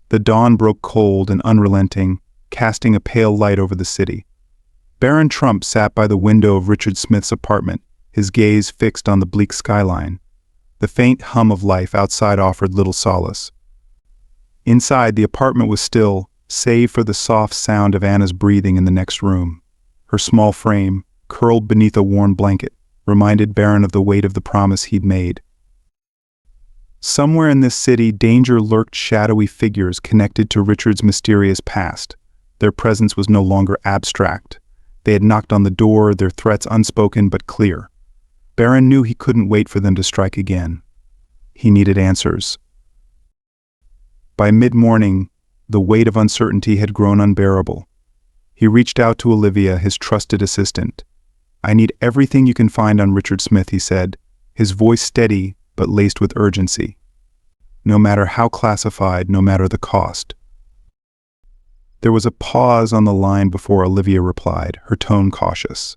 The dawn broke cold and unrelenting, casting a pale light over the city. Barron Trump sat by the window of Richard Smith's apartment, his gaze fixed on the bleak skyline. The faint hum of life outside offered little solace. Inside, the apartment was still, save for the soft sound of Anna's breathing in the next room. Her small frame, curled beneath a warm blanket, reminded Barron of the weight of the promise he'd made. Somewhere in this city, danger lurked, shadowy figures connected to Richard's mysterious past. Their presence was no longer abstract. They had knocked on the door, their threats unspoken but clear. Barron knew he couldn't wait for them to strike again. He needed answers. By mid-morning, the weight of uncertainty had grown unbearable. He reached out to Olivia, his trusted assistant. "I need everything you can find on Richard Smith," he said, his voice steady but laced with urgency. "No matter how classified, no matter the cost." There was a pause on the line before Olivia replied, her tone cautious.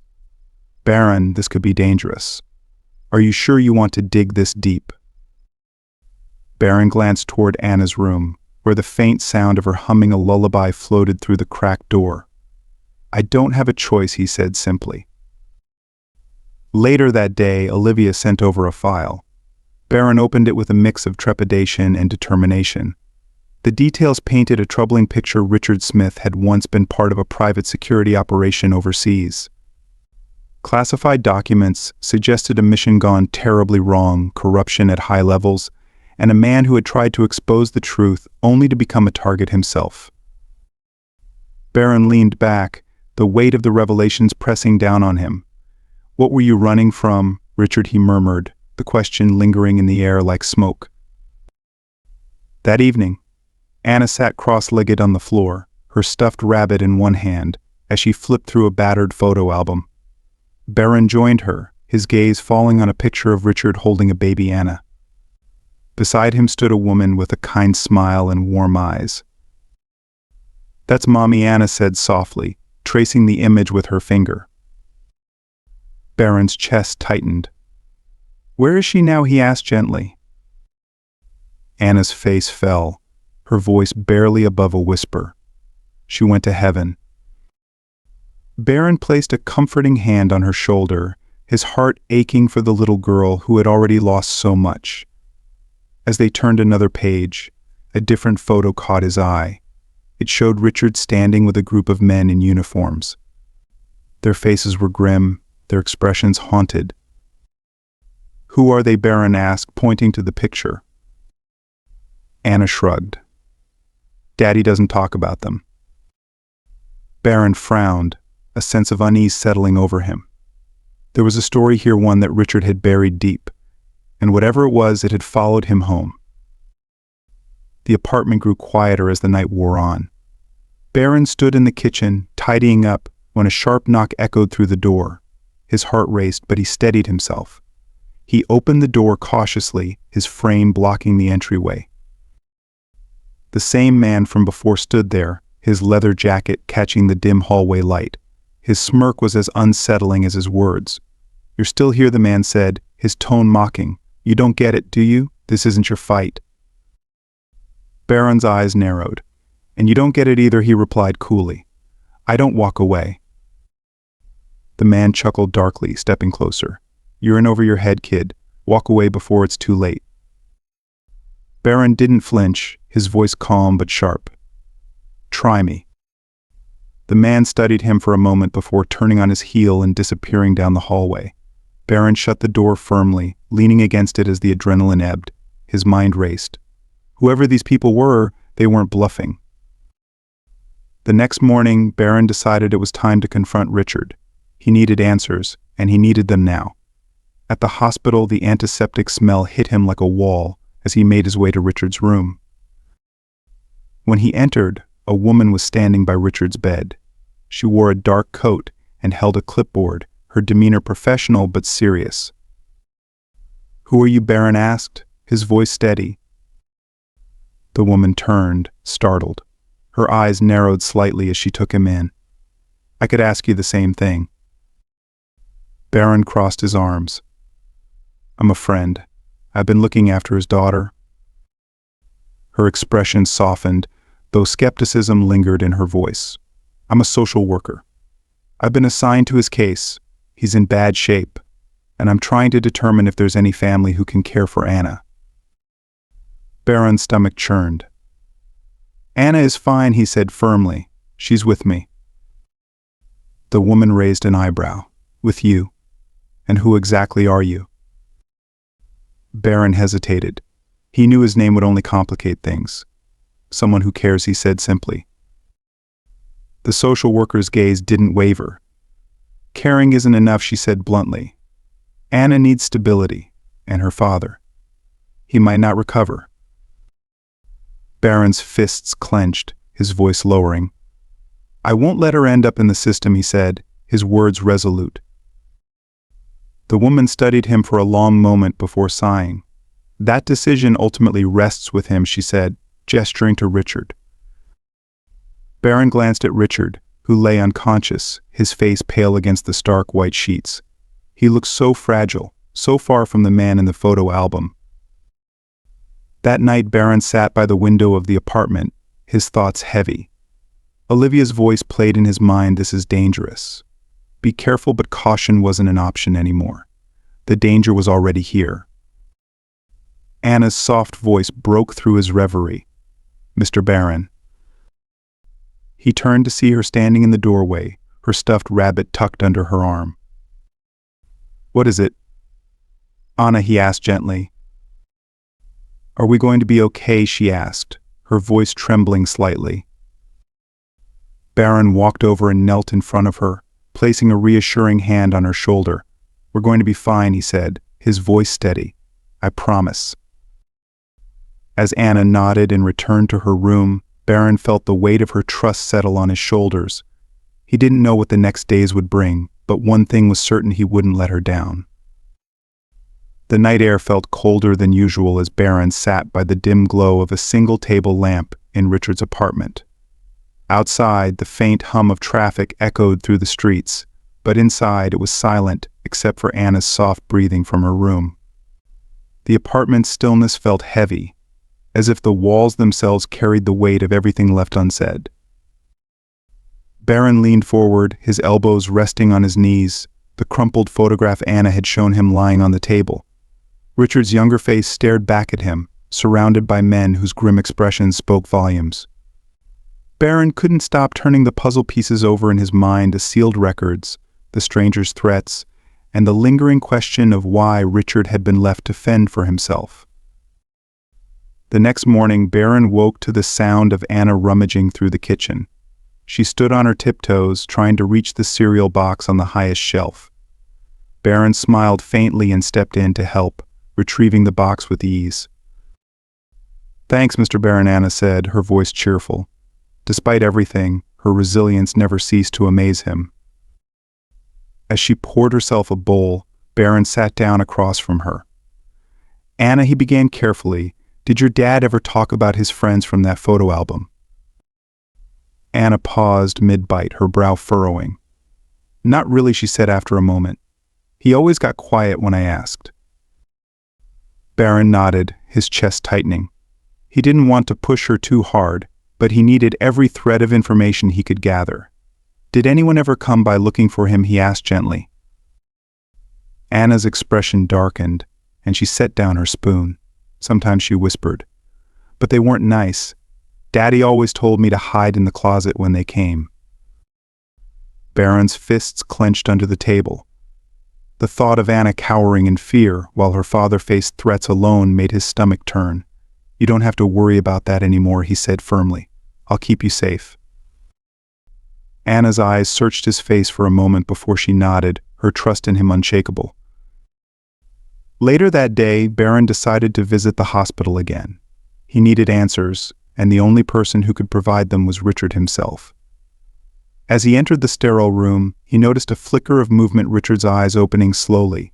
"Barron, this could be dangerous. Are you sure you want to dig this deep?" Barron glanced toward Anna's room, where the faint sound of her humming a lullaby floated through the cracked door. "I don't have a choice," he said simply. Later that day, Olivia sent over a file. Barron opened it with a mix of trepidation and determination. The details painted a troubling picture. Richard Smith had once been part of a private security operation overseas. Classified documents suggested a mission gone terribly wrong, corruption at high levels, and a man who had tried to expose the truth only to become a target himself. Barron leaned back, the weight of the revelations pressing down on him. "What were you running from, Richard?" he murmured, the question lingering in the air like smoke. That evening, Anna sat cross-legged on the floor, her stuffed rabbit in one hand, as she flipped through a battered photo album. Barron joined her, his gaze falling on a picture of Richard holding a baby Anna. Beside him stood a woman with a kind smile and warm eyes. "That's Mommy," Anna said softly, tracing the image with her finger. Barron's chest tightened. "Where is she now?" he asked gently. Anna's face fell, her voice barely above a whisper. "She went to heaven." Barron placed a comforting hand on her shoulder, his heart aching for the little girl who had already lost so much. As they turned another page, a different photo caught his eye. It showed Richard standing with a group of men in uniforms. Their faces were grim, their expressions haunted. "Who are they?" Barron asked, pointing to the picture. Anna shrugged. "Daddy doesn't talk about them." Barron frowned, a sense of unease settling over him. There was a story here, one that Richard had buried deep, and whatever it was, it had followed him home. The apartment grew quieter as the night wore on. Barron stood in the kitchen, tidying up, when a sharp knock echoed through the door. His heart raced, but he steadied himself. He opened the door cautiously, his frame blocking the entryway. The same man from before stood there, his leather jacket catching the dim hallway light. His smirk was as unsettling as his words. "You're still here," the man said, his tone mocking. "You don't get it, do you? This isn't your fight." Barron's eyes narrowed. "And you don't get it either," he replied coolly. "I don't walk away." The man chuckled darkly, stepping closer. "You're in over your head, kid. Walk away before it's too late." Barron didn't flinch, his voice calm but sharp. "Try me." The man studied him for a moment before turning on his heel and disappearing down the hallway. Barron shut the door firmly, leaning against it as the adrenaline ebbed. His mind raced. Whoever these people were, they weren't bluffing. The next morning, Barron decided it was time to confront Richard. He needed answers, and he needed them now. At the hospital, the antiseptic smell hit him like a wall as he made his way to Richard's room. When he entered, a woman was standing by Richard's bed. She wore a dark coat and held a clipboard, her demeanor professional but serious. "Who are you?" Barron asked, his voice steady. The woman turned, startled. Her eyes narrowed slightly as she took him in. "I could ask you the same thing." Barron crossed his arms. "I'm a friend. I've been looking after his daughter." Her expression softened, though skepticism lingered in her voice. "I'm a social worker. I've been assigned to his case. He's in bad shape, and I'm trying to determine if there's any family who can care for Anna." Barron's stomach churned. "Anna is fine," he said firmly. "She's with me." The woman raised an eyebrow. "With you? And who exactly are you?" Barron hesitated. He knew his name would only complicate things. "Someone who cares," he said simply. The social worker's gaze didn't waver. "Caring isn't enough," she said bluntly. "Anna needs stability, and her father. He might not recover." Barron's fists clenched, his voice lowering. "I won't let her end up in the system," he said, his words resolute. The woman studied him for a long moment before sighing. "That decision ultimately rests with him," she said, gesturing to Richard. Barron glanced at Richard, who lay unconscious, his face pale against the stark white sheets. He looked so fragile, so far from the man in the photo album. That night Barron sat by the window of the apartment, his thoughts heavy. Olivia's voice played in his mind, "This is dangerous." Be careful, but caution wasn't an option anymore. The danger was already here. Anna's soft voice broke through his reverie. "Mr. Barron." He turned to see her standing in the doorway, her stuffed rabbit tucked under her arm. "What is it?" "Anna," he asked gently. "Are we going to be okay?" she asked, her voice trembling slightly. Barron walked over and knelt in front of her, placing a reassuring hand on her shoulder. "We're going to be fine," he said, his voice steady. "I promise." As Anna nodded and returned to her room, Barron felt the weight of her trust settle on his shoulders. He didn't know what the next days would bring, but one thing was certain: he wouldn't let her down. The night air felt colder than usual as Barron sat by the dim glow of a single table lamp in Richard's apartment. Outside, the faint hum of traffic echoed through the streets, but inside it was silent except for Anna's soft breathing from her room. The apartment's stillness felt heavy, as if the walls themselves carried the weight of everything left unsaid. Barron leaned forward, his elbows resting on his knees, the crumpled photograph Anna had shown him lying on the table. Richard's younger face stared back at him, surrounded by men whose grim expressions spoke volumes. Barron couldn't stop turning the puzzle pieces over in his mind: the sealed records, the stranger's threats, and the lingering question of why Richard had been left to fend for himself. The next morning, Barron woke to the sound of Anna rummaging through the kitchen. She stood on her tiptoes, trying to reach the cereal box on the highest shelf. Barron smiled faintly and stepped in to help, retrieving the box with ease. "Thanks, Mr. Barron," Anna said, her voice cheerful. Despite everything, her resilience never ceased to amaze him. As she poured herself a bowl, Barron sat down across from her. "Anna," he began carefully, "did your dad ever talk about his friends from that photo album?" Anna paused mid-bite, her brow furrowing. "Not really," she said after a moment. "He always got quiet when I asked." Barron nodded, his chest tightening. He didn't want to push her too hard, but he needed every thread of information he could gather. "Did anyone ever come by looking for him?" he asked gently. Anna's expression darkened, and she set down her spoon. Sometimes she whispered, "But they weren't nice. Daddy always told me to hide in the closet when they came." Barron's fists clenched under the table. The thought of Anna cowering in fear while her father faced threats alone made his stomach turn. "You don't have to worry about that anymore," he said firmly. "I'll keep you safe." Anna's eyes searched his face for a moment before she nodded, her trust in him unshakable. Later that day, Barron decided to visit the hospital again. He needed answers, and the only person who could provide them was Richard himself. As he entered the sterile room, he noticed a flicker of movement, Richard's eyes opening slowly.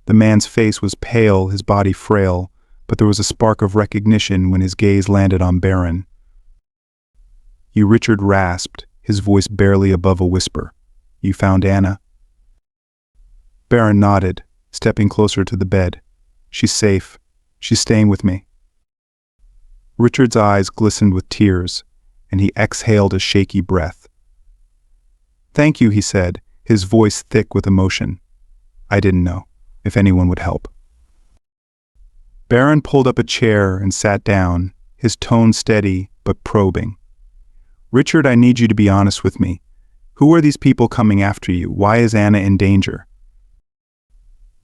The man's face was pale, his body frail, but there was a spark of recognition when his gaze landed on Barron. "You," Richard rasped, his voice barely above a whisper. "You found Anna?" Barron nodded, stepping closer to the bed. "She's safe. She's staying with me." Richard's eyes glistened with tears, and he exhaled a shaky breath. "Thank you," he said, his voice thick with emotion. "I didn't know if anyone would help." Barron pulled up a chair and sat down, his tone steady but probing. "Richard, I need you to be honest with me. Who are these people coming after you? Why is Anna in danger?"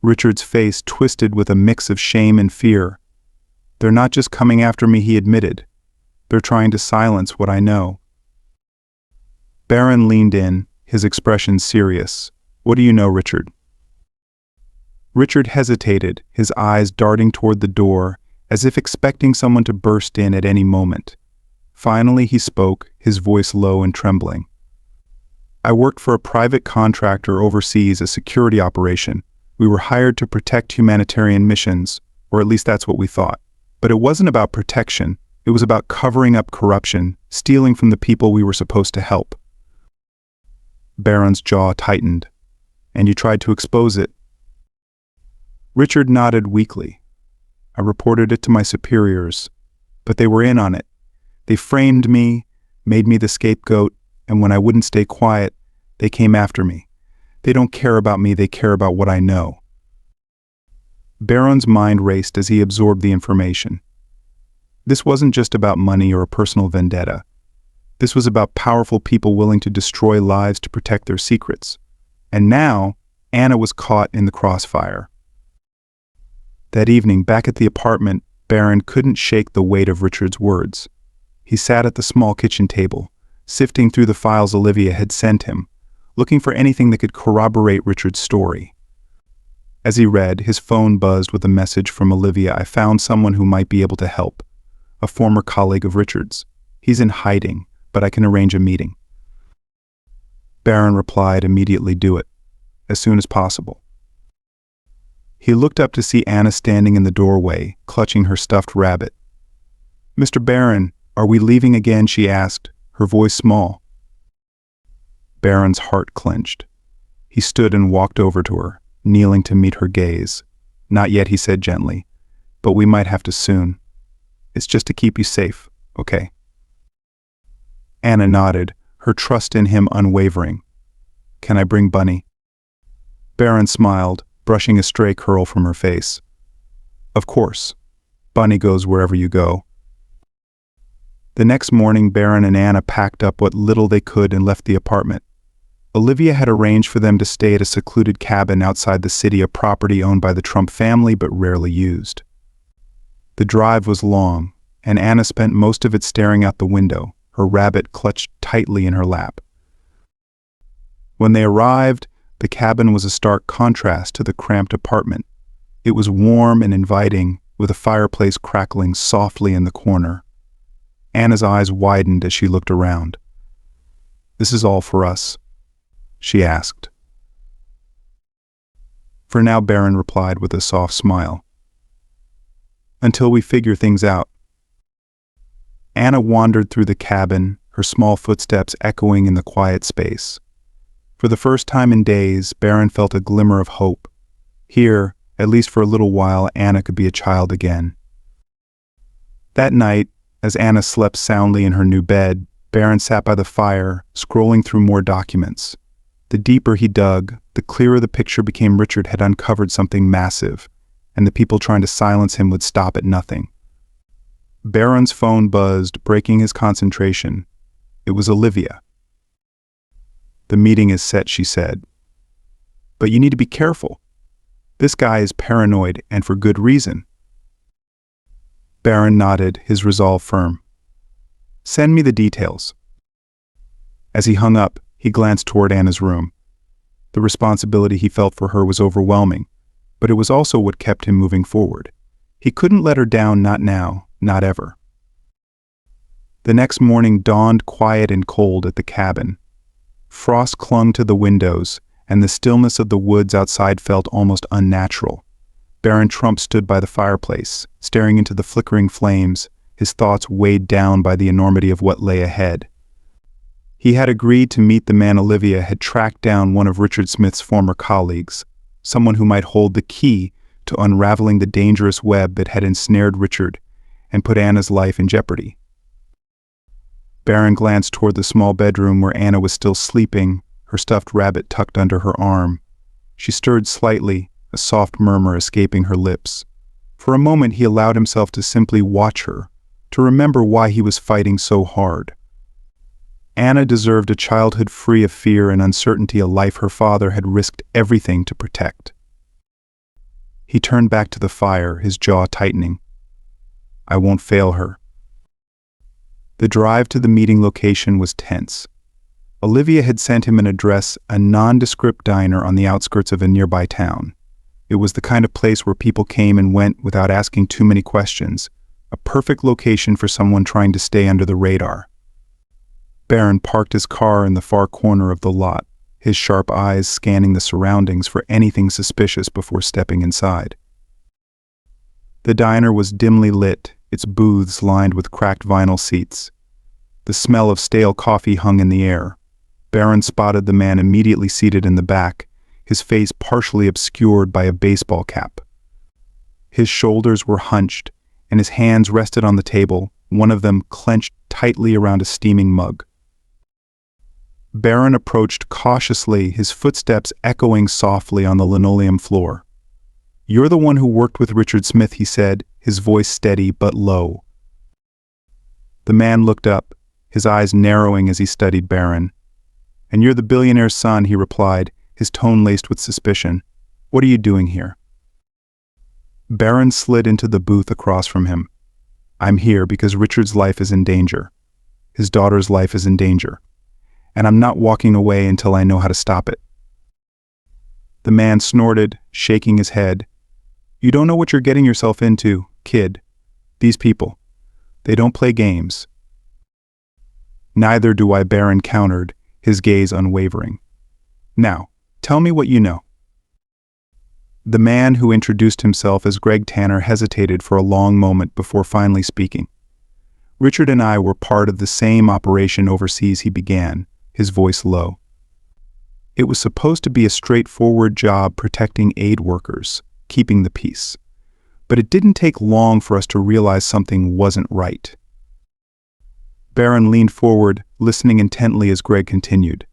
Richard's face twisted with a mix of shame and fear. "They're not just coming after me," he admitted. "They're trying to silence what I know." Barron leaned in, his expression serious. "What do you know, Richard?" Richard hesitated, his eyes darting toward the door, as if expecting someone to burst in at any moment. Finally he spoke, his voice low and trembling. "I worked for a private contractor overseas, a security operation. We were hired to protect humanitarian missions, or at least that's what we thought. But it wasn't about protection, it was about covering up corruption, stealing from the people we were supposed to help." Barron's jaw tightened. "And you tried to expose it?" Richard nodded weakly. "I reported it to my superiors, but they were in on it. They framed me, made me the scapegoat, and when I wouldn't stay quiet, they came after me. They don't care about me, they care about what I know." Barron's mind raced as he absorbed the information. This wasn't just about money or a personal vendetta. This was about powerful people willing to destroy lives to protect their secrets. And now, Anna was caught in the crossfire. That evening, back at the apartment, Barron couldn't shake the weight of Richard's words. He sat at the small kitchen table, sifting through the files Olivia had sent him, looking for anything that could corroborate Richard's story. As he read, his phone buzzed with a message from Olivia. "I found someone who might be able to help. A former colleague of Richard's. He's in hiding, but I can arrange a meeting." Barron replied, "Immediately do it. As soon as possible." He looked up to see Anna standing in the doorway, clutching her stuffed rabbit. "Mr. Barron, are we leaving again?" she asked, her voice small. Barron's heart clenched. He stood and walked over to her, kneeling to meet her gaze. "Not yet," he said gently, "but we might have to soon. It's just to keep you safe, okay?" Anna nodded, her trust in him unwavering. "Can I bring Bunny?" Barron smiled, brushing a stray curl from her face. "Of course. Bunny goes wherever you go." The next morning, Barron and Anna packed up what little they could and left the apartment. Olivia had arranged for them to stay at a secluded cabin outside the city, a property owned by the Trump family but rarely used. The drive was long, and Anna spent most of it staring out the window, her rabbit clutched tightly in her lap. When they arrived, the cabin was a stark contrast to the cramped apartment. It was warm and inviting, with a fireplace crackling softly in the corner. Anna's eyes widened as she looked around. "This is all for us?" she asked. "For now," Barron replied with a soft smile. "Until we figure things out." Anna wandered through the cabin, her small footsteps echoing in the quiet space. For the first time in days, Barron felt a glimmer of hope. Here, at least for a little while, Anna could be a child again. That night, as Anna slept soundly in her new bed, Barron sat by the fire, scrolling through more documents. The deeper he dug, the clearer the picture became. Richard had uncovered something massive, and the people trying to silence him would stop at nothing. Barron's phone buzzed, breaking his concentration. It was Olivia. "The meeting is set," she said. "But you need to be careful. This guy is paranoid, and for good reason." Barron nodded, his resolve firm. "Send me the details." As he hung up, he glanced toward Anna's room. The responsibility he felt for her was overwhelming, but it was also what kept him moving forward. He couldn't let her down, not now, not ever. The next morning dawned quiet and cold at the cabin. Frost clung to the windows, and the stillness of the woods outside felt almost unnatural. Barron Trump stood by the fireplace, staring into the flickering flames, his thoughts weighed down by the enormity of what lay ahead. He had agreed to meet the man Olivia had tracked down, one of Richard Smith's former colleagues, someone who might hold the key to unraveling the dangerous web that had ensnared Richard and put Anna's life in jeopardy. Barron glanced toward the small bedroom where Anna was still sleeping, her stuffed rabbit tucked under her arm. She stirred slightly, a soft murmur escaping her lips. For a moment he allowed himself to simply watch her, to remember why he was fighting so hard. Anna deserved a childhood free of fear and uncertainty, a life her father had risked everything to protect. He turned back to the fire, his jaw tightening. I won't fail her. The drive to the meeting location was tense. Olivia had sent him an address, a nondescript diner on the outskirts of a nearby town. It was the kind of place where people came and went without asking too many questions, a perfect location for someone trying to stay under the radar. Barron parked his car in the far corner of the lot, his sharp eyes scanning the surroundings for anything suspicious before stepping inside. The diner was dimly lit, its booths lined with cracked vinyl seats. The smell of stale coffee hung in the air. Barron spotted the man immediately seated in the back, his face partially obscured by a baseball cap. His shoulders were hunched, and his hands rested on the table, one of them clenched tightly around a steaming mug. Barron approached cautiously, his footsteps echoing softly on the linoleum floor. "You're the one who worked with Richard Smith," he said, his voice steady but low. The man looked up, his eyes narrowing as he studied Barron. "And you're the billionaire's son," he replied, his tone laced with suspicion. "What are you doing here?" Barron slid into the booth across from him. "I'm here because Richard's life is in danger. His daughter's life is in danger. And I'm not walking away until I know how to stop it." The man snorted, shaking his head. "You don't know what you're getting yourself into, kid. These people, they don't play games." "Neither do I," Barron countered, his gaze unwavering. "Now, tell me what you know." The man who introduced himself as Greg Tanner hesitated for a long moment before finally speaking. "Richard and I were part of the same operation overseas," he began, his voice low. "It was supposed to be a straightforward job protecting aid workers, keeping the peace. But it didn't take long for us to realize something wasn't right." Barron leaned forward, listening intently as Greg continued.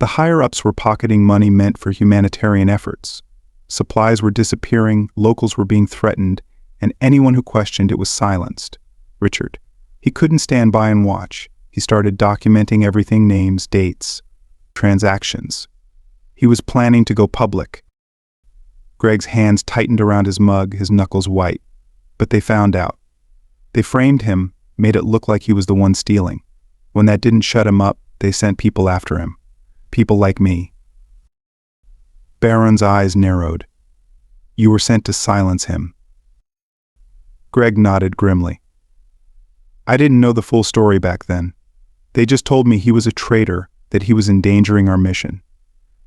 "The higher-ups were pocketing money meant for humanitarian efforts. Supplies were disappearing, locals were being threatened, and anyone who questioned it was silenced. Richard, he couldn't stand by and watch. He started documenting everything: names, dates, transactions. He was planning to go public." Greg's hands tightened around his mug, his knuckles white. "But they found out. They framed him, made it look like he was the one stealing. When that didn't shut him up, they sent people after him. People like me." Barron's eyes narrowed. "You were sent to silence him." Greg nodded grimly. "I didn't know the full story back then. They just told me he was a traitor, that he was endangering our mission.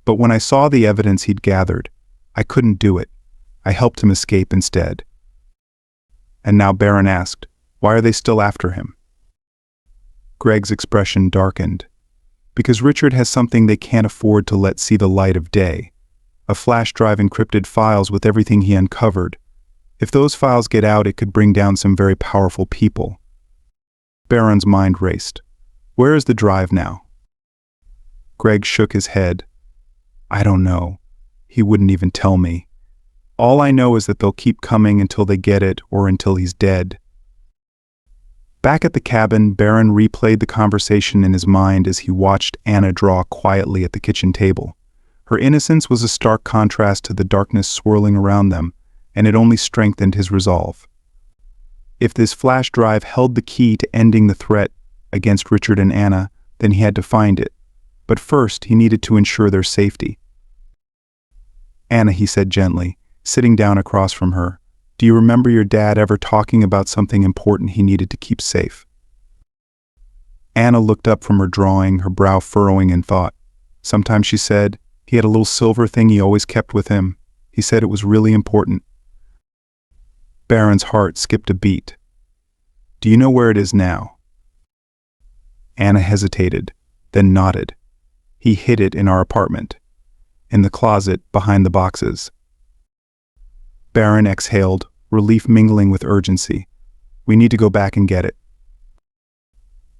But when I saw the evidence he'd gathered, I couldn't do it. I helped him escape instead." And now Barron asked, "Why are they still after him?" Greg's expression darkened. "Because Richard has something they can't afford to let see the light of day. A flash drive encrypted files with everything he uncovered. If those files get out, it could bring down some very powerful people." Barron's mind raced. "Where is the drive now?" Greg shook his head. "I don't know. He wouldn't even tell me. All I know is that they'll keep coming until they get it or until he's dead." Back at the cabin, Barron replayed the conversation in his mind as he watched Anna draw quietly at the kitchen table. Her innocence was a stark contrast to the darkness swirling around them, and it only strengthened his resolve. If this flash drive held the key to ending the threat against Richard and Anna, then he had to find it. But first, he needed to ensure their safety. "Anna," he said gently, sitting down across from her, "do you remember your dad ever talking about something important he needed to keep safe?" Anna looked up from her drawing, her brow furrowing in thought. "Sometimes," she said, "he had a little silver thing he always kept with him. He said it was really important." Barron's heart skipped a beat. "Do you know where it is now?" Anna hesitated, then nodded. "He hid it in our apartment. In the closet, behind the boxes." Barron exhaled, relief mingling with urgency. We need to go back and get it.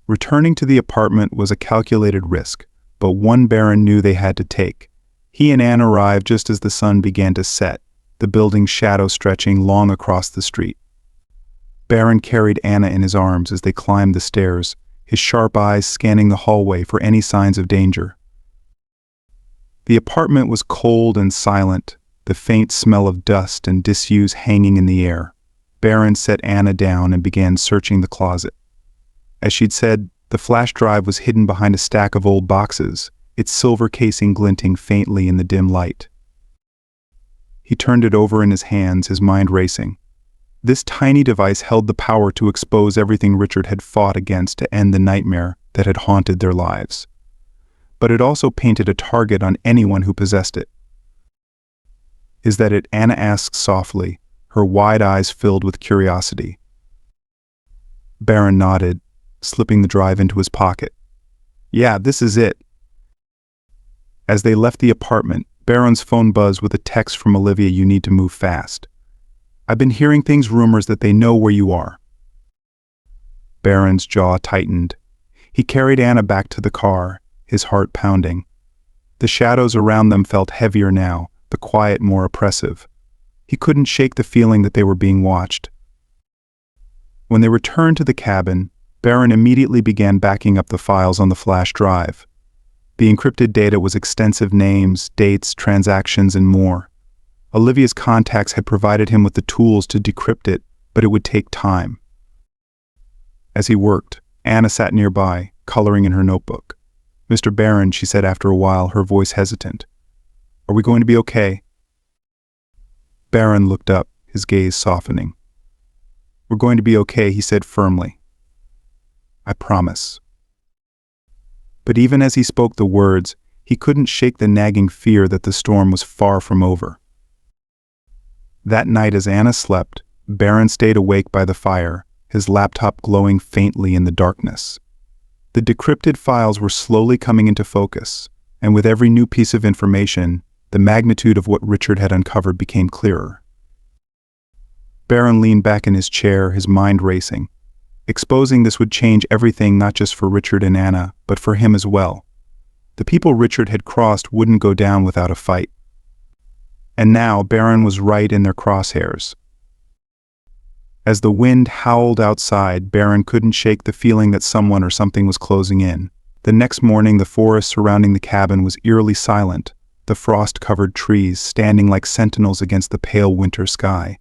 Returning to the apartment was a calculated risk, but one Barron knew they had to take. He and Anne arrived just as the sun began to set, the building's shadow stretching long across the street. Barron carried Anna in his arms as they climbed the stairs, his sharp eyes scanning the hallway for any signs of danger. The apartment was cold and silent, the faint smell of dust and disuse hanging in the air. Barron set Anna down and began searching the closet. As she'd said, the flash drive was hidden behind a stack of old boxes, its silver casing glinting faintly in the dim light. He turned it over in his hands, his mind racing. This tiny device held the power to expose everything Richard had fought against to end the nightmare that had haunted their lives. But it also painted a target on anyone who possessed it. "Is that it?" Anna asked softly, her wide eyes filled with curiosity. Barron nodded, slipping the drive into his pocket. "Yeah, this is it." As they left the apartment, Barron's phone buzzed with a text from Olivia. "You need to move fast. I've been hearing rumors that they know where you are." Barron's jaw tightened. He carried Anna back to the car, his heart pounding. The shadows around them felt heavier now, the quiet more oppressive. He couldn't shake the feeling that they were being watched. When they returned to the cabin, Barron immediately began backing up the files on the flash drive. The encrypted data was extensive: names, dates, transactions, and more. Olivia's contacts had provided him with the tools to decrypt it, but it would take time. As he worked, Anna sat nearby, coloring in her notebook. "Mr. Barron," she said after a while, her voice hesitant. "Are we going to be okay?" Barron looked up, his gaze softening. "We're going to be okay," he said firmly. "I promise." But even as he spoke the words, he couldn't shake the nagging fear that the storm was far from over. That night as Anna slept, Barron stayed awake by the fire, his laptop glowing faintly in the darkness. The decrypted files were slowly coming into focus, and with every new piece of information, the magnitude of what Richard had uncovered became clearer. Barron leaned back in his chair, his mind racing. Exposing this would change everything, not just for Richard and Anna, but for him as well. The people Richard had crossed wouldn't go down without a fight. And now Barron was right in their crosshairs. As the wind howled outside, Barron couldn't shake the feeling that someone or something was closing in. The next morning, the forest surrounding the cabin was eerily silent, the frost-covered trees standing like sentinels against the pale winter sky.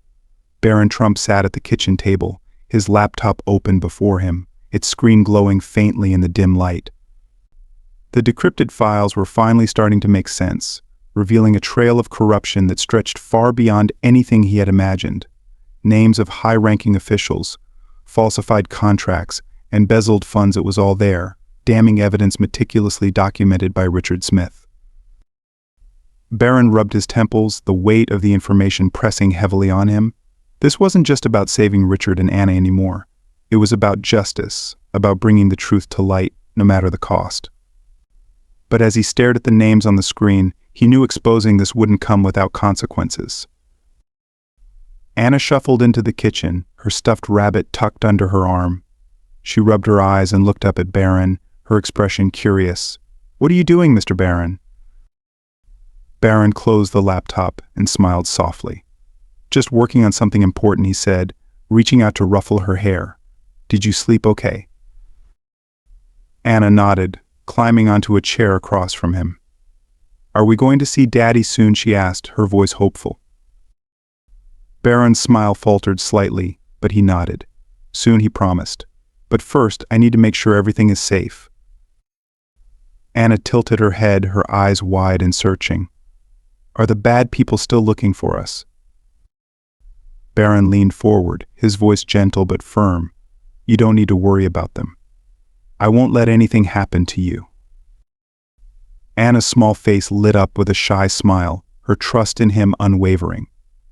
Barron Trump sat at the kitchen table, his laptop open before him, its screen glowing faintly in the dim light. The decrypted files were finally starting to make sense, revealing a trail of corruption that stretched far beyond anything he had imagined. Names of high-ranking officials, falsified contracts, embezzled funds. It was all there, damning evidence meticulously documented by Richard Smith. Barron rubbed his temples, the weight of the information pressing heavily on him. This wasn't just about saving Richard and Anna anymore. It was about justice, about bringing the truth to light, no matter the cost. But as he stared at the names on the screen, he knew exposing this wouldn't come without consequences. Anna shuffled into the kitchen, her stuffed rabbit tucked under her arm. She rubbed her eyes and looked up at Barron, her expression curious. "What are you doing, Mr. Barron?" Barron closed the laptop and smiled softly. "Just working on something important," he said, reaching out to ruffle her hair. "Did you sleep okay?" Anna nodded, climbing onto a chair across from him. "Are we going to see Daddy soon?" she asked, her voice hopeful. Barron's smile faltered slightly, but he nodded. "Soon," he promised. "But first, I need to make sure everything is safe." Anna tilted her head, her eyes wide and searching. "Are the bad people still looking for us?" Barron leaned forward, his voice gentle but firm. "You don't need to worry about them. I won't let anything happen to you." Anna's small face lit up with a shy smile, her trust in him unwavering.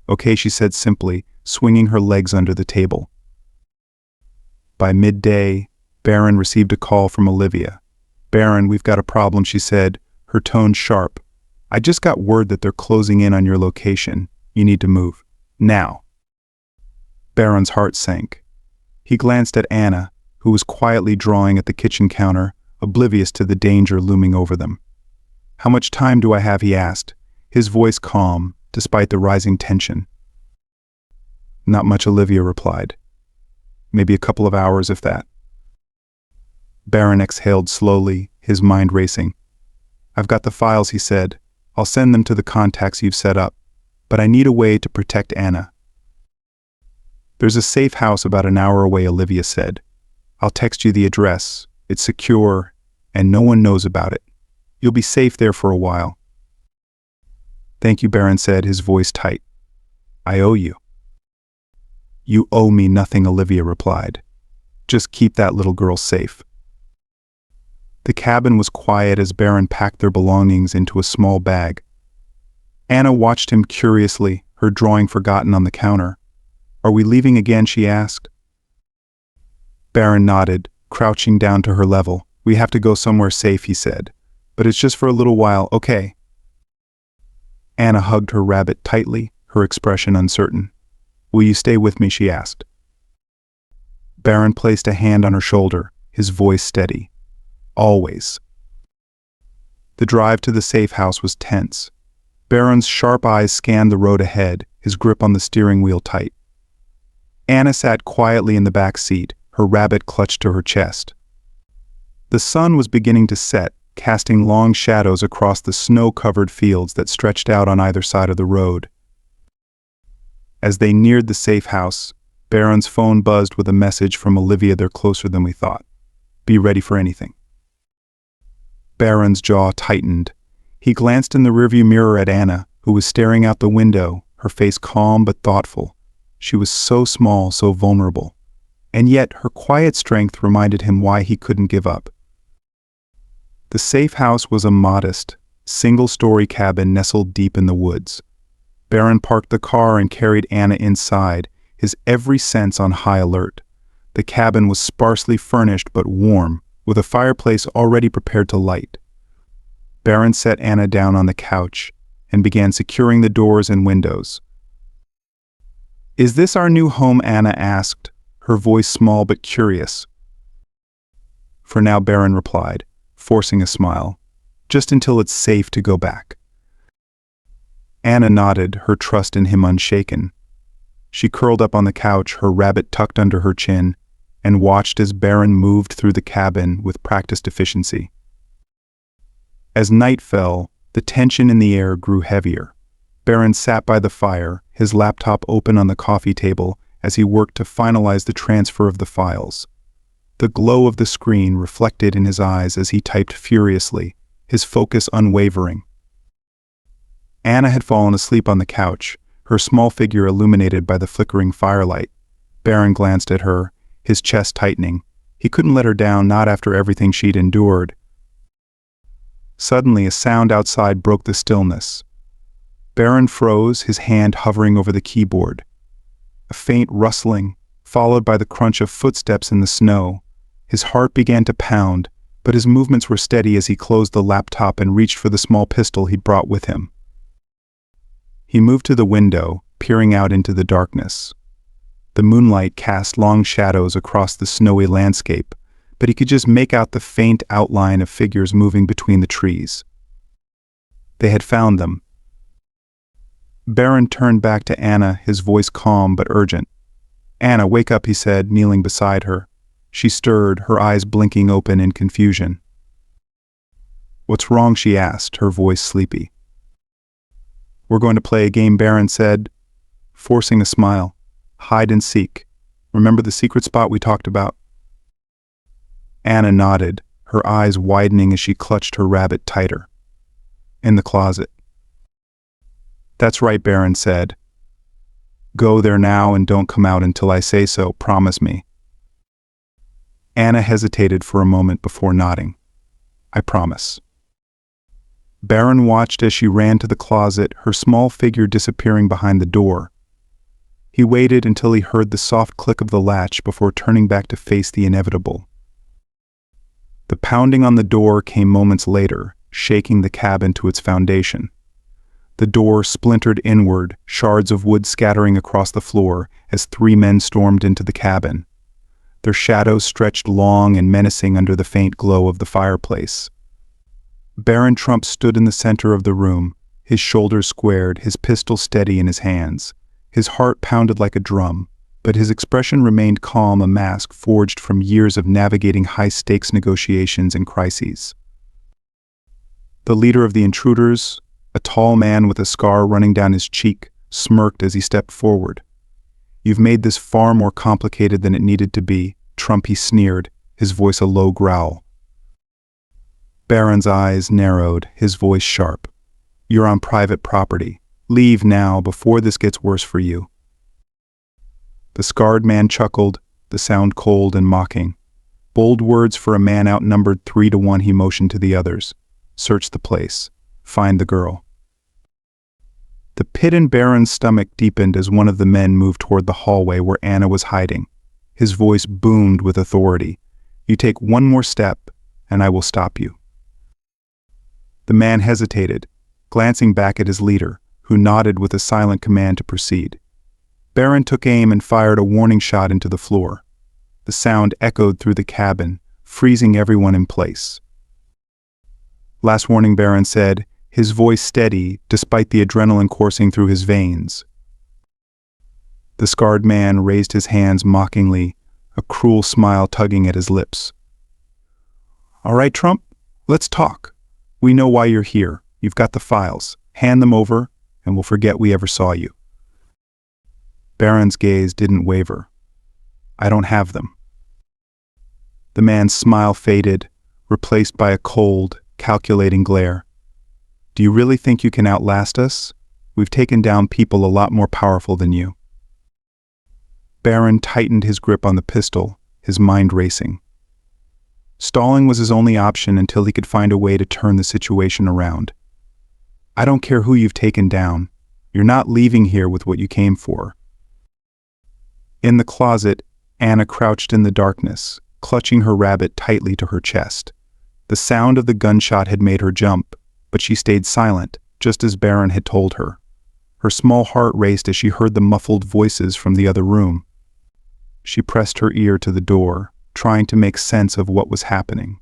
"Okay," she said simply, swinging her legs under the table. By midday, Barron received a call from Olivia. "Barron, we've got a problem," she said, her tone sharp. "I just got word that they're closing in on your location. You need to move. Now." Barron's heart sank. He glanced at Anna, who was quietly drawing at the kitchen counter, oblivious to the danger looming over them. "How much time do I have?" he asked, his voice calm, despite the rising tension. "Not much," Olivia replied. "Maybe a couple of hours, if that." Barron exhaled slowly, his mind racing. "I've got the files," he said. "I'll send them to the contacts you've set up, but I need a way to protect Anna." "There's a safe house about an hour away," Olivia said. "I'll text you the address. It's secure, and no one knows about it. You'll be safe there for a while." "Thank you," Barron said, his voice tight. "I owe you." "You owe me nothing," Olivia replied. "Just keep that little girl safe." The cabin was quiet as Barron packed their belongings into a small bag. Anna watched him curiously, her drawing forgotten on the counter. "Are we leaving again?" she asked. Barron nodded, crouching down to her level. "We have to go somewhere safe," he said. "But it's just for a little while, okay?" Anna hugged her rabbit tightly, her expression uncertain. "Will you stay with me?" she asked. Barron placed a hand on her shoulder, his voice steady. "Always." The drive to the safe house was tense. Barron's sharp eyes scanned the road ahead, his grip on the steering wheel tight. Anna sat quietly in the back seat, her rabbit clutched to her chest. The sun was beginning to set, casting long shadows across the snow-covered fields that stretched out on either side of the road. As they neared the safe house, Barron's phone buzzed with a message from Olivia. "They're closer than we thought. Be ready for anything." Barron's jaw tightened. He glanced in the rearview mirror at Anna, who was staring out the window, her face calm but thoughtful. She was so small, so vulnerable. And yet her quiet strength reminded him why he couldn't give up. The safe house was a modest, single-story cabin nestled deep in the woods. Barron parked the car and carried Anna inside, his every sense on high alert. The cabin was sparsely furnished but warm, with a fireplace already prepared to light. Barron set Anna down on the couch and began securing the doors and windows. "Is this our new home?" Anna asked, her voice small but curious. "For now," Barron replied, forcing a smile. "Just until it's safe to go back." Anna nodded, her trust in him unshaken. She curled up on the couch, her rabbit tucked under her chin, and watched as Barron moved through the cabin with practiced efficiency. As night fell, the tension in the air grew heavier. Barron sat by the fire, his laptop open on the coffee table as he worked to finalize the transfer of the files. The glow of the screen reflected in his eyes as he typed furiously, his focus unwavering. Anna had fallen asleep on the couch, her small figure illuminated by the flickering firelight. Barron glanced at her, his chest tightening. He couldn't let her down, not after everything she'd endured. Suddenly, a sound outside broke the stillness. Barron froze, his hand hovering over the keyboard. A faint rustling, followed by the crunch of footsteps in the snow. His heart began to pound, but his movements were steady as he closed the laptop and reached for the small pistol he'd brought with him. He moved to the window, peering out into the darkness. The moonlight cast long shadows across the snowy landscape, but he could just make out the faint outline of figures moving between the trees. They had found them. Barron turned back to Anna, his voice calm but urgent. "Anna, wake up," he said, kneeling beside her. She stirred, her eyes blinking open in confusion. "What's wrong?" she asked, her voice sleepy. "We're going to play a game," Barron said, forcing a smile. "Hide and seek. Remember the secret spot we talked about?" Anna nodded, her eyes widening as she clutched her rabbit tighter. "In the closet." "That's right," Barron said. "Go there now and don't come out until I say so, promise me." Anna hesitated for a moment before nodding. "I promise." Barron watched as she ran to the closet, her small figure disappearing behind the door. He waited until he heard the soft click of the latch before turning back to face the inevitable. The pounding on the door came moments later, shaking the cabin to its foundation. The door splintered inward, shards of wood scattering across the floor as three men stormed into the cabin. Their shadows stretched long and menacing under the faint glow of the fireplace. Barron Trump stood in the center of the room, his shoulders squared, his pistol steady in his hands. His heart pounded like a drum, but his expression remained calm, a mask forged from years of navigating high-stakes negotiations and crises. The leader of the intruders, a tall man with a scar running down his cheek, smirked as he stepped forward. "You've made this far more complicated than it needed to be," Trump, he sneered, his voice a low growl. Barron's eyes narrowed, his voice sharp. "You're on private property. Leave now before this gets worse for you." The scarred man chuckled, the sound cold and mocking. Bold words for a man outnumbered 3-1, he motioned to the others. "Search the place. Find the girl." The pit in Barron's stomach deepened as one of the men moved toward the hallway where Anna was hiding. His voice boomed with authority. "You take one more step, and I will stop you." The man hesitated, glancing back at his leader, who nodded with a silent command to proceed. Barron took aim and fired a warning shot into the floor. The sound echoed through the cabin, freezing everyone in place. "Last warning," Barron said, his voice steady despite the adrenaline coursing through his veins. The scarred man raised his hands mockingly, a cruel smile tugging at his lips. "All right, Trump, let's talk. We know why you're here. You've got the files. Hand them over, and we'll forget we ever saw you." Barron's gaze didn't waver. "I don't have them." The man's smile faded, replaced by a cold, calculating glare. "Do you really think you can outlast us? We've taken down people a lot more powerful than you." Barron tightened his grip on the pistol, his mind racing. Stalling was his only option until he could find a way to turn the situation around. "I don't care who you've taken down. You're not leaving here with what you came for." In the closet, Anna crouched in the darkness, clutching her rabbit tightly to her chest. The sound of the gunshot had made her jump, but she stayed silent, just as Barron had told her. Her small heart raced as she heard the muffled voices from the other room. She pressed her ear to the door, trying to make sense of what was happening.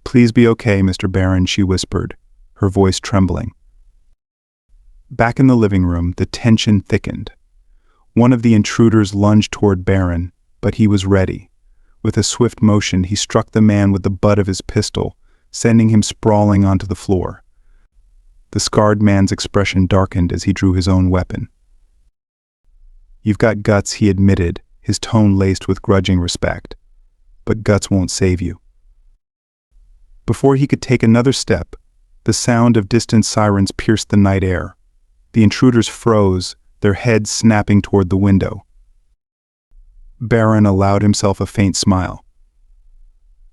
"Please be okay, Mr. Barron," she whispered, her voice trembling. Back in the living room, the tension thickened. One of the intruders lunged toward Barron, but he was ready. With a swift motion, he struck the man with the butt of his pistol, sending him sprawling onto the floor. The scarred man's expression darkened as he drew his own weapon. "You've got guts," he admitted, his tone laced with grudging respect. "But guts won't save you." Before he could take another step, the sound of distant sirens pierced the night air. The intruders froze, their heads snapping toward the window. Barron allowed himself a faint smile.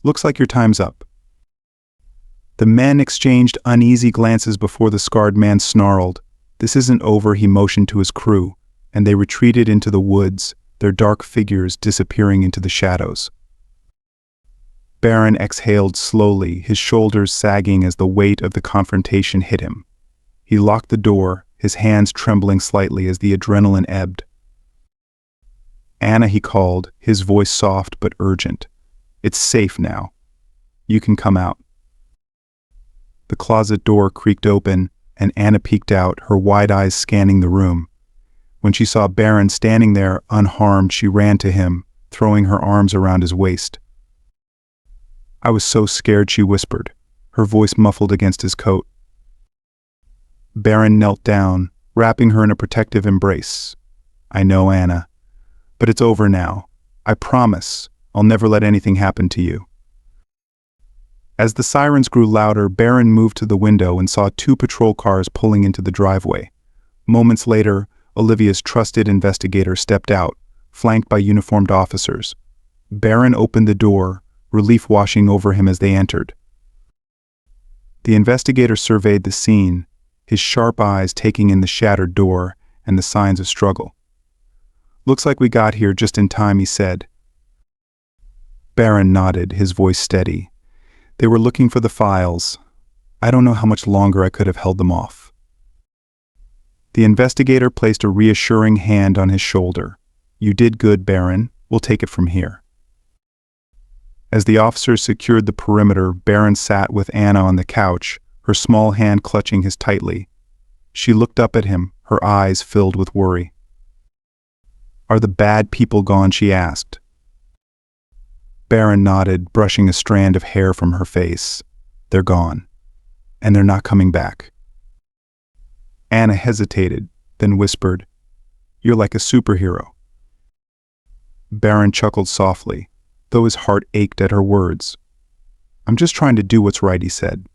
"Looks like your time's up." The men exchanged uneasy glances before the scarred man snarled. "This isn't over," he motioned to his crew, and they retreated into the woods, their dark figures disappearing into the shadows. Barron exhaled slowly, his shoulders sagging as the weight of the confrontation hit him. He locked the door, his hands trembling slightly as the adrenaline ebbed. "Anna," he called, his voice soft but urgent. "It's safe now. You can come out." The closet door creaked open, and Anna peeked out, her wide eyes scanning the room. When she saw Barron standing there, unharmed, she ran to him, throwing her arms around his waist. "I was so scared," she whispered, her voice muffled against his coat. Barron knelt down, wrapping her in a protective embrace. "I know, Anna. But it's over now. I promise I'll never let anything happen to you." As the sirens grew louder, Barron moved to the window and saw 2 patrol cars pulling into the driveway. Moments later, Olivia's trusted investigator stepped out, flanked by uniformed officers. Barron opened the door, relief washing over him as they entered. The investigator surveyed the scene, his sharp eyes taking in the shattered door and the signs of struggle. "Looks like we got here just in time," he said. Barron nodded, his voice steady. "They were looking for the files. I don't know how much longer I could have held them off." The investigator placed a reassuring hand on his shoulder. "You did good, Barron. We'll take it from here." As the officers secured the perimeter, Barron sat with Anna on the couch, her small hand clutching his tightly. She looked up at him, her eyes filled with worry. "Are the bad people gone?" she asked. Barron nodded, brushing a strand of hair from her face. "They're gone. And they're not coming back." Anna hesitated, then whispered, "You're like a superhero." Barron chuckled softly, though his heart ached at her words. "I'm just trying to do what's right," he said.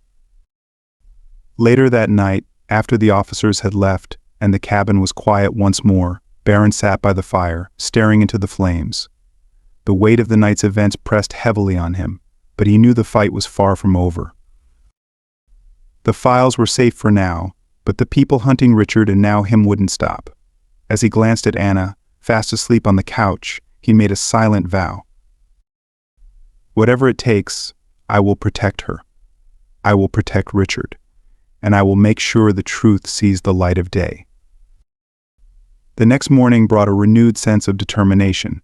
Later that night, after the officers had left and the cabin was quiet once more, Barron sat by the fire, staring into the flames. The weight of the night's events pressed heavily on him, but he knew the fight was far from over. The files were safe for now, but the people hunting Richard and now him wouldn't stop. As he glanced at Anna, fast asleep on the couch, he made a silent vow. "Whatever it takes, I will protect her. I will protect Richard, and I will make sure the truth sees the light of day." The next morning brought a renewed sense of determination.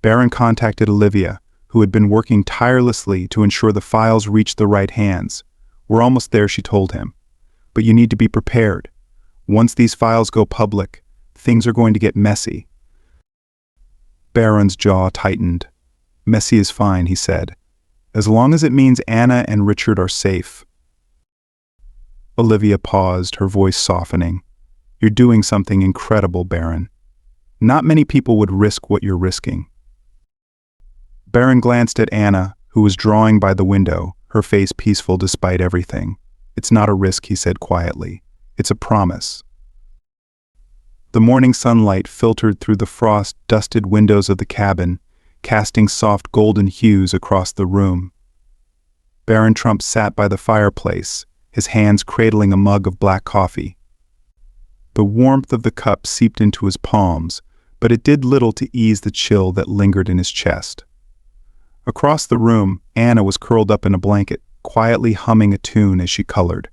Barron contacted Olivia, who had been working tirelessly to ensure the files reached the right hands. "We're almost there," she told him. "But you need to be prepared. Once these files go public, things are going to get messy." Barron's jaw tightened. "Messy is fine," he said, "as long as it means Anna and Richard are safe." Olivia paused, her voice softening. "You're doing something incredible, Barron. Not many people would risk what you're risking." Barron glanced at Anna, who was drawing by the window, her face peaceful despite everything. "It's not a risk," he said quietly. "It's a promise." The morning sunlight filtered through the frost-dusted windows of the cabin, casting soft golden hues across the room. Barron Trump sat by the fireplace, his hands cradling a mug of black coffee. The warmth of the cup seeped into his palms, but it did little to ease the chill that lingered in his chest. Across the room, Anna was curled up in a blanket, quietly humming a tune as she colored.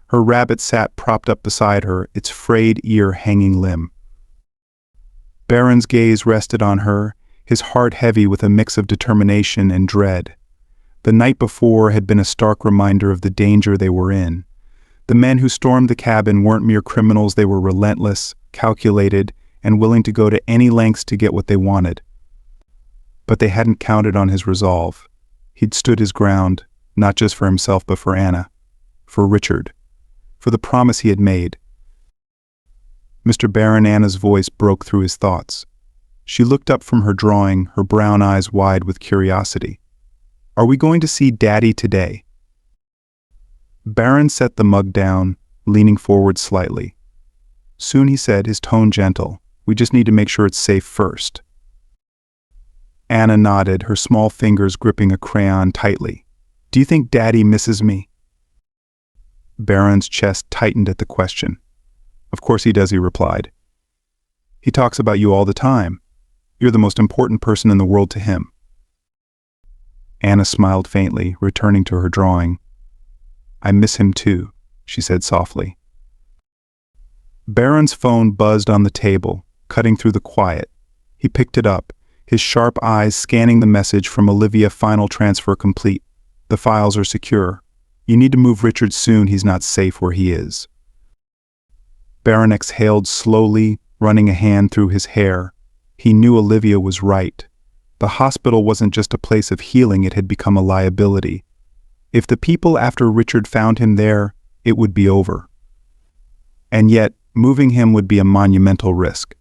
Her rabbit sat propped up beside her, its frayed ear hanging limp. Barron's gaze rested on her, his heart heavy with a mix of determination and dread. The night before had been a stark reminder of the danger they were in. The men who stormed the cabin weren't mere criminals, they were relentless, calculated, and willing to go to any lengths to get what they wanted. But they hadn't counted on his resolve. He'd stood his ground, not just for himself but for Anna, for Richard, for the promise he had made. "Mr. Barron," Anna's voice broke through his thoughts. She looked up from her drawing, her brown eyes wide with curiosity. "Are we going to see Daddy today?" Barron set the mug down, leaning forward slightly. "Soon," he said, his tone gentle. "We just need to make sure it's safe first." Anna nodded, her small fingers gripping a crayon tightly. "Do you think Daddy misses me?" Barron's chest tightened at the question. "Of course he does," he replied. "He talks about you all the time. You're the most important person in the world to him." Anna smiled faintly, returning to her drawing. "I miss him too," she said softly. Barron's phone buzzed on the table, cutting through the quiet. He picked it up, his sharp eyes scanning the message from Olivia. "Final transfer complete. The files are secure. You need to move Richard soon, he's not safe where he is." Barron exhaled slowly, running a hand through his hair. He knew Olivia was right. The hospital wasn't just a place of healing, it had become a liability. If the people after Richard found him there, it would be over. And yet, moving him would be a monumental risk.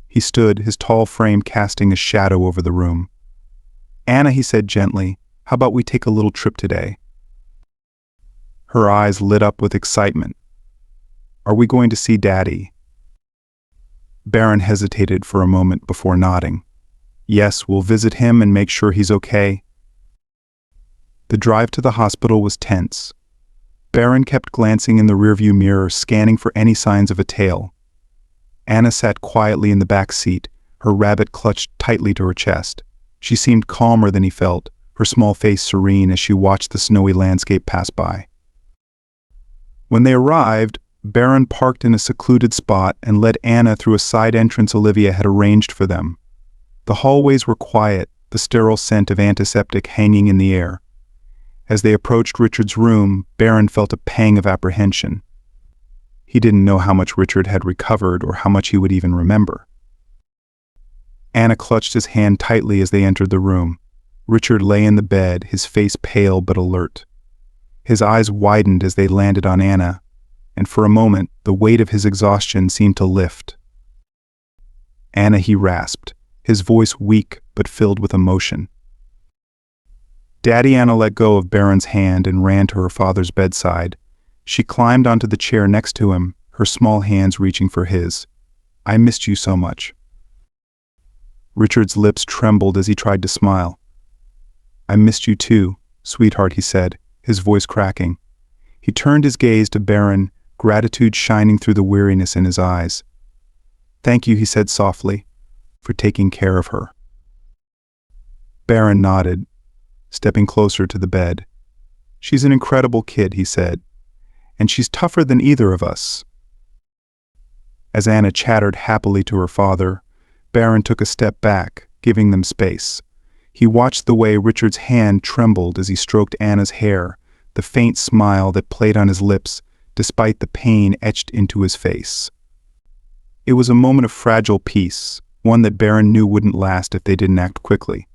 He stood, his tall frame casting a shadow over the room. "Anna," he said gently, "how about we take a little trip today?" Her eyes lit up with excitement. "Are we going to see Daddy?" Barron hesitated for a moment before nodding. "Yes, we'll visit him and make sure he's okay." The drive to the hospital was tense. Barron kept glancing in the rearview mirror, scanning for any signs of a tail. Anna sat quietly in the back seat, her rabbit clutched tightly to her chest. She seemed calmer than he felt, her small face serene as she watched the snowy landscape pass by. When they arrived, Barron parked in a secluded spot and led Anna through a side entrance Olivia had arranged for them. The hallways were quiet, the sterile scent of antiseptic hanging in the air. As they approached Richard's room, Barron felt a pang of apprehension. He didn't know how much Richard had recovered or how much he would even remember. Anna clutched his hand tightly as they entered the room. Richard lay in the bed, his face pale but alert. His eyes widened as they landed on Anna, and for a moment, the weight of his exhaustion seemed to lift. "Anna," he rasped, his voice weak but filled with emotion. Daddy. Anna let go of Barron's hand and ran to her father's bedside. She climbed onto the chair next to him, her small hands reaching for his. "I missed you so much." Richard's lips trembled as he tried to smile. "I missed you too, sweetheart," he said, his voice cracking. He turned his gaze to Barron, gratitude shining through the weariness in his eyes. "Thank you," he said softly, "for taking care of her." Barron nodded, stepping closer to the bed. "She's an incredible kid," he said, "and she's tougher than either of us." As Anna chattered happily to her father, Barron took a step back, giving them space. He watched the way Richard's hand trembled as he stroked Anna's hair, the faint smile that played on his lips despite the pain etched into his face. It was a moment of fragile peace, one that Barron knew wouldn't last if they didn't act quickly.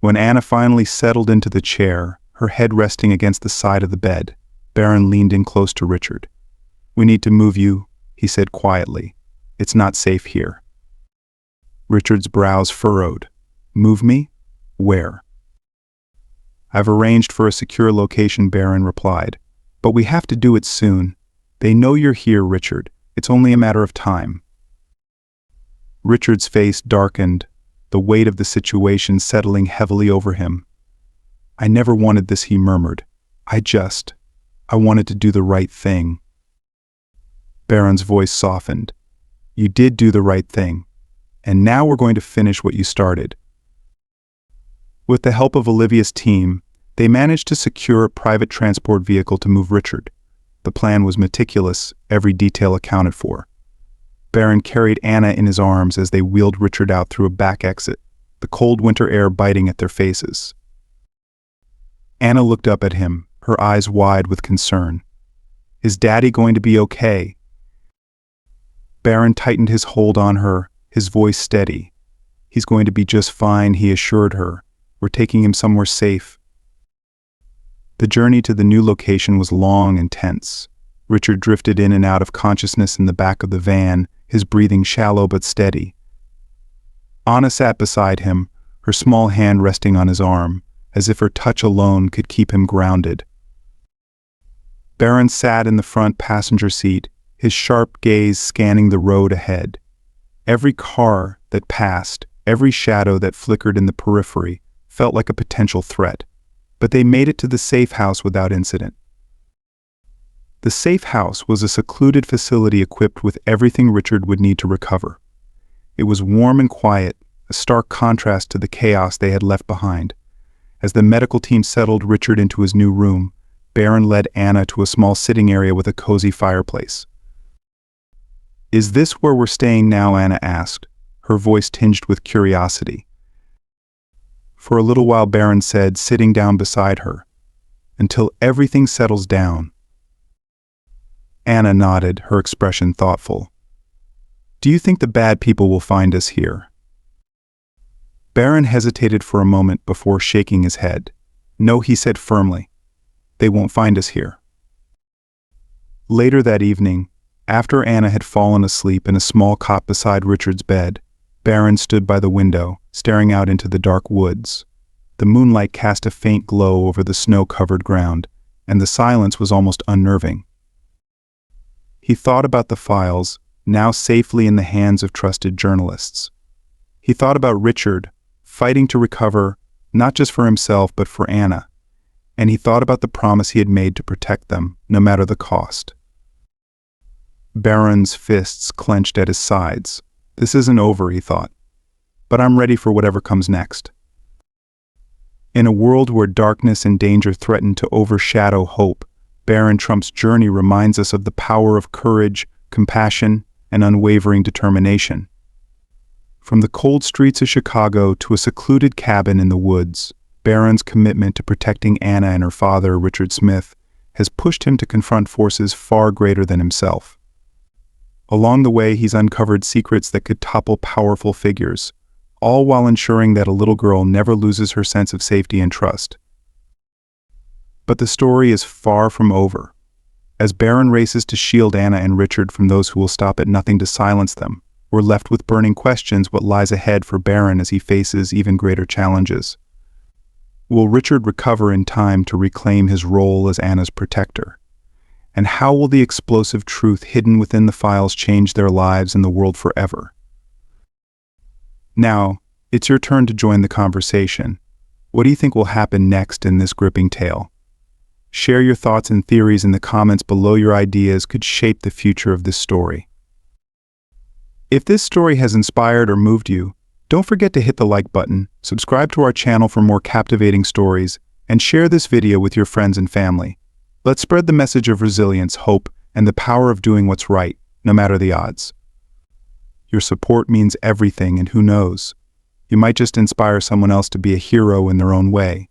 When Anna finally settled into the chair, her head resting against the side of the bed, Barron leaned in close to Richard. "We need to move you," he said quietly. "It's not safe here." Richard's brows furrowed. "Move me? Where?" "I've arranged for a secure location," Barron replied. "But we have to do it soon. They know you're here, Richard. It's only a matter of time." Richard's face darkened, the weight of the situation settling heavily over him. "I never wanted this," he murmured. I wanted to do the right thing." Barron's voice softened. "You did do the right thing, and now we're going to finish what you started." With the help of Olivia's team, they managed to secure a private transport vehicle to move Richard. The plan was meticulous, every detail accounted for. Barron carried Anna in his arms as they wheeled Richard out through a back exit, the cold winter air biting at their faces. Anna looked up at him, her eyes wide with concern. "Is Daddy going to be okay?" Barron tightened his hold on her, his voice steady. "He's going to be just fine," he assured her. "We're taking him somewhere safe." The journey to the new location was long and tense. Richard drifted in and out of consciousness in the back of the van, his breathing shallow but steady. Anna sat beside him, her small hand resting on his arm, as if her touch alone could keep him grounded. Barron sat in the front passenger seat, his sharp gaze scanning the road ahead. Every car that passed, every shadow that flickered in the periphery, felt like a potential threat, but they made it to the safe house without incident. The safe house was a secluded facility equipped with everything Richard would need to recover. It was warm and quiet, a stark contrast to the chaos they had left behind. As the medical team settled Richard into his new room, Barron led Anna to a small sitting area with a cozy fireplace. "Is this where we're staying now?" Anna asked, her voice tinged with curiosity. For a little while, Barron said, sitting down beside her. "Until everything settles down." Anna nodded, her expression thoughtful. "Do you think the bad people will find us here?" Barron hesitated for a moment before shaking his head. "No," he said firmly. "They won't find us here." Later that evening, after Anna had fallen asleep in a small cot beside Richard's bed, Barron stood by the window, staring out into the dark woods. The moonlight cast a faint glow over the snow-covered ground, and the silence was almost unnerving. He thought about the files, now safely in the hands of trusted journalists. He thought about Richard, fighting to recover, not just for himself but for Anna. And he thought about the promise he had made to protect them, no matter the cost. Barron's fists clenched at his sides. "This isn't over," he thought. "But I'm ready for whatever comes next." In a world where darkness and danger threaten to overshadow hope, Barron Trump's journey reminds us of the power of courage, compassion, and unwavering determination. From the cold streets of Chicago to a secluded cabin in the woods, Barron's commitment to protecting Anna and her father, Richard Smith, has pushed him to confront forces far greater than himself. Along the way, he's uncovered secrets that could topple powerful figures, all while ensuring that a little girl never loses her sense of safety and trust. But the story is far from over. As Barron races to shield Anna and Richard from those who will stop at nothing to silence them, we're left with burning questions what lies ahead for Barron as he faces even greater challenges. Will Richard recover in time to reclaim his role as Anna's protector? And how will the explosive truth hidden within the files change their lives and the world forever? Now, it's your turn to join the conversation. What do you think will happen next in this gripping tale? Share your thoughts and theories in the comments below. Your ideas could shape the future of this story. If this story has inspired or moved you, don't forget to hit the like button, subscribe to our channel for more captivating stories, and share this video with your friends and family. Let's spread the message of resilience, hope, and the power of doing what's right, no matter the odds. Your support means everything, and who knows, you might just inspire someone else to be a hero in their own way.